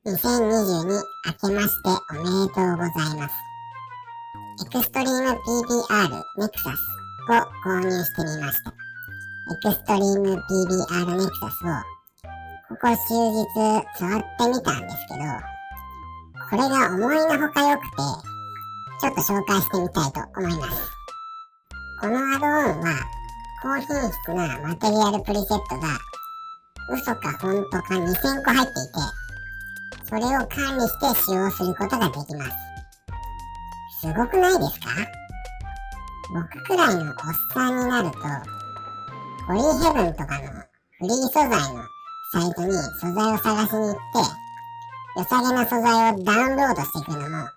2022明けましておめでとうございます。エクストリーム PBR Nexus を購入してみました。エクストリーム PBR Nexus をここ数日触ってみたんですけど、これが思いのほか良くて、ちょっと紹介してみたいと思います。このアドオンは高品質なマテリアルプリセットが嘘か本当か2000個入っていて、それを管理して使用することができます。すごくないですか？僕くらいのおっさんになると、ホリーヘブンとかのフリー素材のサイトに素材を探しに行って、良さげな素材をダウンロードしていくのも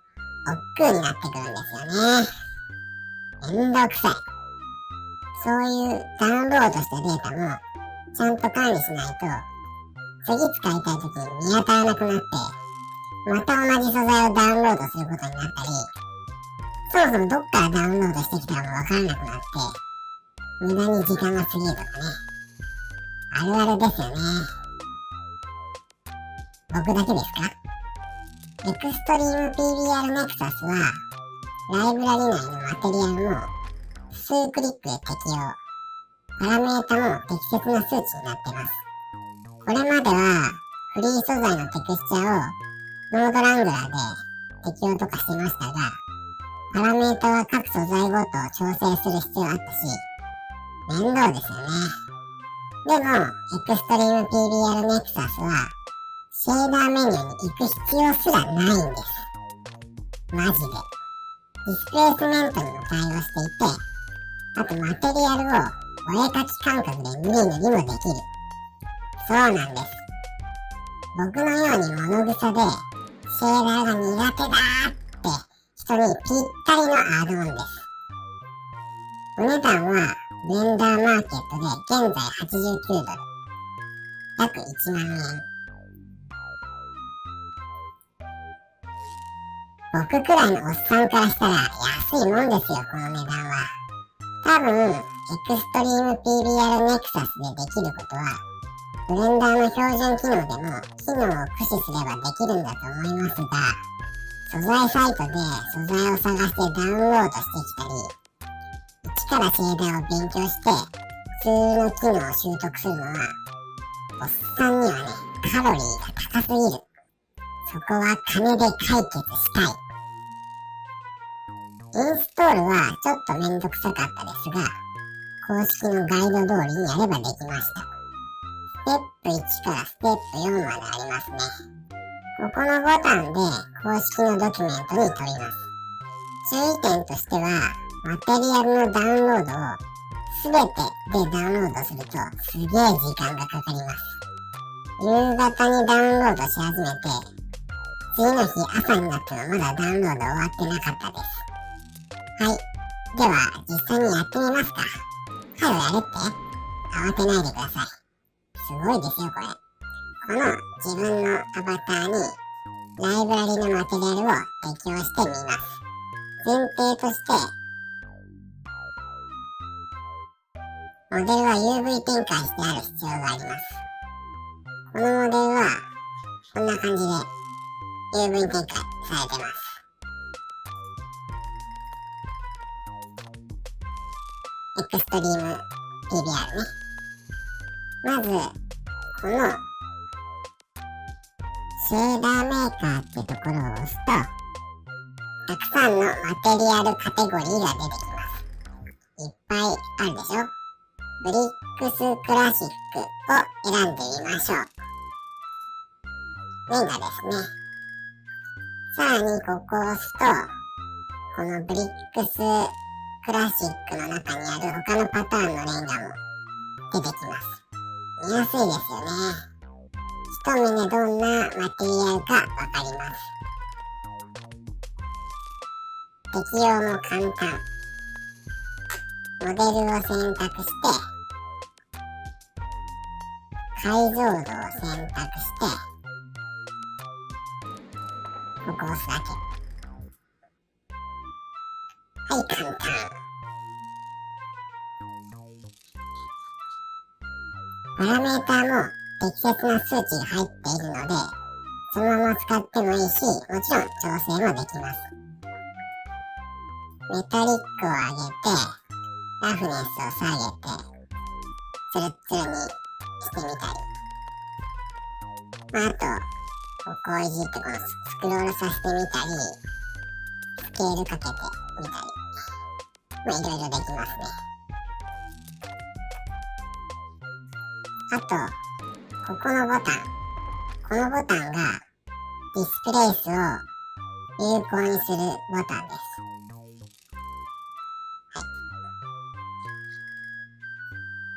億劫になってくるんですよね。めんどくさい。そういうダウンロードしたデータもちゃんと管理しないと、次使いたい時に見当たらなくなって、また同じ素材をダウンロードすることになったり、そもそもどっからダウンロードしてきたかもわからなくなって、無駄に時間が過ぎるとかね。あるあるですよね。僕だけですか？エクストリーム PBR Nexus は、ライブラリ内のマテリアルも数クリックで適用。パラメータも適切な数値になってます。これまではフリー素材のテクスチャをノードラングラーで適用とかしていましたが、パラメータは各素材ごと調整する必要あったし、面倒ですよね。でも、エクストリーム PBR Nexus は、シェーダーメニューに行く必要すらないんです。マジで。ディスプレイスメントにも対応していて、あとマテリアルをお絵かき感覚で塗り塗りもできる。そうなんです。僕のように物草でシェーダーが苦手だーって人にぴったりのアドオンです。お値段はブレンダーマーケットで現在89ドル、約1万円。僕くらいのおっさんからしたら安いもんですよ、この値段は。多分、エクストリーム PBR Nexus でできることは、ブレンダーの標準機能でも機能を駆使すればできるんだと思いますが、素材サイトで素材を探してダウンロードしてきたり、一からシェーダーを勉強して普通の機能を習得するのは、おっさんにはね、カロリーが高すぎる。そこは金で解決したい。インストールはちょっとめんどくさかったですが、公式のガイド通りにやればできました。ステップ1からステップ4までありますね。ここのボタンで公式のドキュメントに飛びます。注意点としては、マテリアルのダウンロードを全てでダウンロードするとすげえ時間がかかります。夕方にダウンロードし始めて、次の日朝になってもまだダウンロード終わってなかったです。はい。では、実際にやってみますか。早くやれって慌てないでください。すごいですよ、これ。この自分のアバターにライブラリのマテリアルを適用してみます。前提として、モデルは UV 展開してある必要があります。このモデルは、こんな感じで UV 展開されてます。エクストリーム PBR ね。まず、このシェーダーメーカーってところを押すと、たくさんのマテリアルカテゴリーが出てきます。いっぱいあるでしょ。ブリックスクラシックを選んでみましょう。レンガですね。さらにここを押すと、このブリックスクラシックの中にある他のパターンのレンガも出てきます。見やすいですよね。一目でどんなマテリアルかわかります。適用も簡単。モデルを選択して、解像度を選択して、ここを押すだけ。はい、簡単。パラメーターも適切な数値が入っているので、そのまま使ってもいいし、もちろん調整もできます。メタリックを上げて、ラフネスを下げて、ツルッツルにしてみたり、あと、こういじってこのスクロールさせてみたり、スケールかけてみたり、いろいろできますね。あと、このボタンがディスプレイスを有効にするボタンです。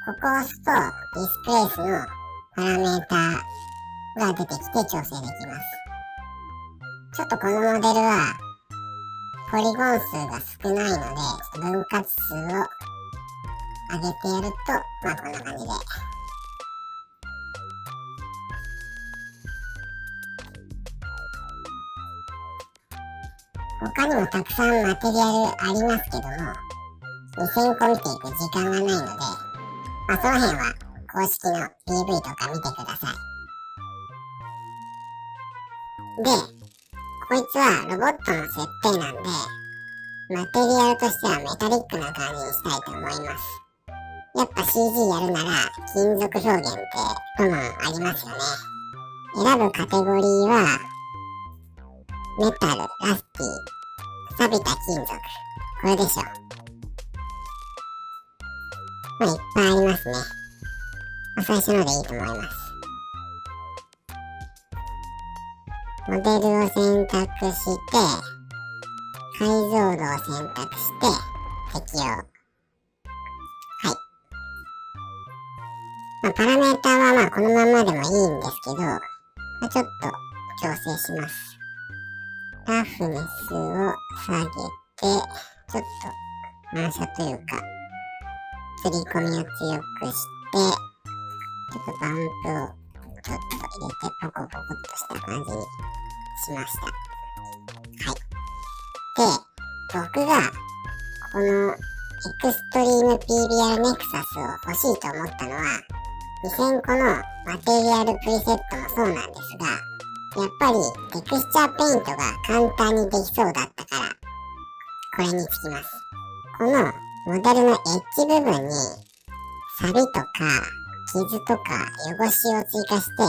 ここを押すとディスプレイスのパラメータが出てきて調整できます。ちょっとこのモデルはポリゴン数が少ないので、分割数を上げてやると、こんな感じで。他にもたくさんマテリアルありますけども、2000個見ていく時間がないので、その辺は公式の PV とか見てください。で、こいつはロボットの設定なんで、マテリアルとしてはメタリックな感じにしたいと思います。やっぱ CG やるなら金属表現ってロマンありますよね。選ぶカテゴリーはメタル、ラスティ、錆びた金属、これでしょ。いっぱいありますね。最初のでいいと思います。モデルを選択して、解像度を選択して、適用。パラメータはこのままでもいいんですけど、ちょっと調整します。ラフネスを下げて、ちょっと反射というか、刷り込みを強くして、ちょっとバンプをちょっと入れてポコポコっとした感じにしました。で、僕がこのエクストリーム PBR Nexus を欲しいと思ったのは、2000個のマテリアルプリセットもそうなんですが、やっぱりテクスチャーペイントが簡単にできそうだったから、これにつきます。このモデルのエッジ部分に錆とか傷とか汚しを追加して、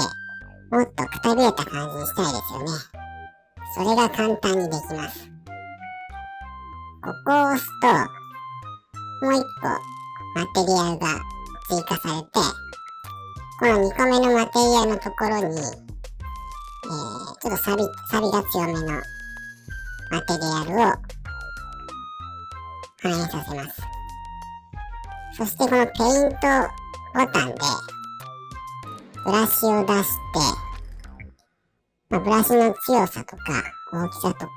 もっとくたびれた感じにしたいですよね。それが簡単にできます。ここを押すと、もう一個マテリアルが追加されて、この2個目のマテリアルのところに、ちょっと錆が強めのマテリアルを反映させます。そしてこのペイントボタンでブラシを出して、ブラシの強さとか大きさとか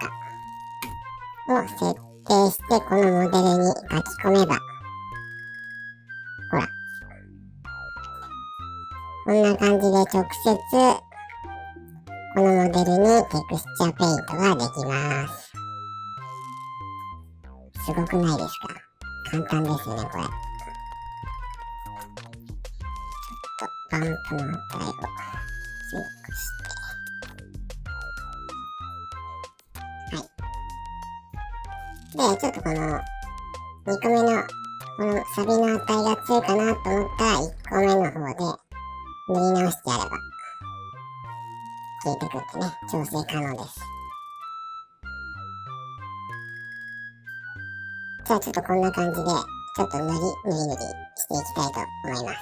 を設定して、このモデルに書き込めば、ほら、こんな感じで直接このモデルにテクスチャーペイントができます。すごくないですか？簡単ですよね、これ。ちょっとバンプの値を強くして、ちょっとこの2個目のこのサビの値が強いかなと思ったら1個目の方で塗り直してやれば消えてくってね、調整可能です。じゃあちょっとこんな感じで、ちょっと塗りしていきたいと思います。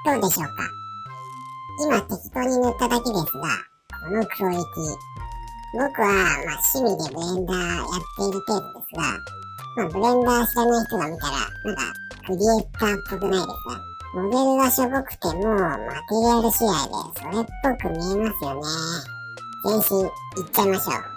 どうでしょうか。今適当に塗っただけですが、このクオリティ。僕は趣味でブレンダーやっている程度ですが、ブレンダー知らない人が見たら、クリエイターっぽくないですか。モデルがしょぼくてもマテリアル試合でそれっぽく見えますよね。全身いっちゃいましょう。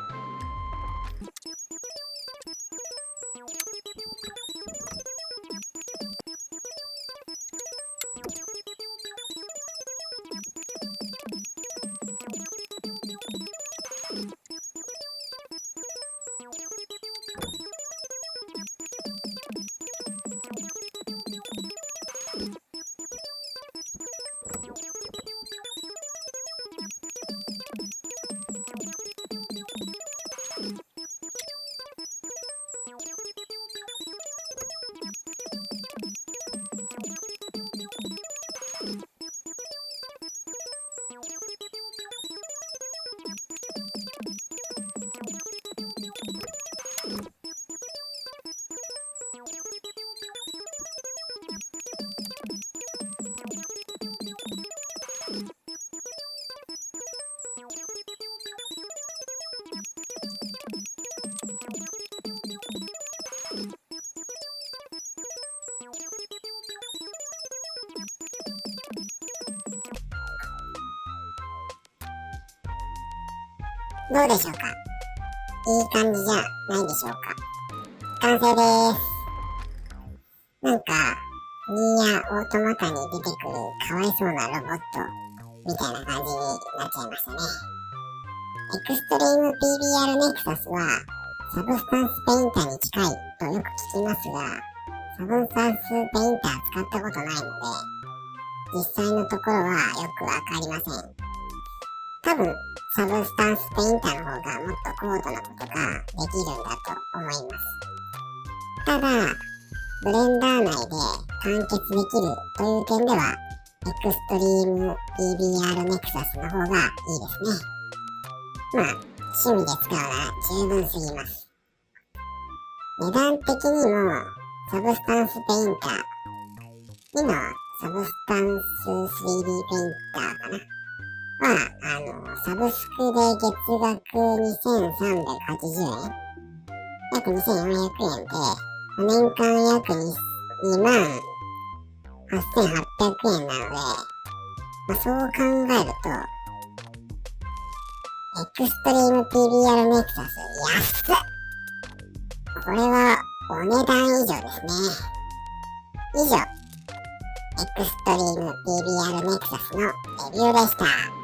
どうでしょうか。いい感じじゃないでしょうか。完成でーす。ニーヤオートマタに出てくるかわいそうなロボットみたいな感じになっちゃいましたね。エクストリーム PBR ネクサスはサブスタンスペインターに近いとよく聞きますが、サブスタンスペインター使ったことないので、実際のところはよくわかりません。多分、サブスタンスペインターの方がもっと高度なことができるんだと思います。ただ、ブレンダー内で完結できるという点では、エクストリーム PBR ネクサスの方がいいですね。趣味で使うなら十分すぎます。値段的にも、サブスタンスペインター、今はサブスタンス 3D ペインターかなサブスクで月額2380円、約2400円で、年間約28800円なので、そう考えると、エクストリーム PBR ネクサス安っ。これはお値段以上ですね。以上、エクストリーム PBR ネクサスのレビューでした。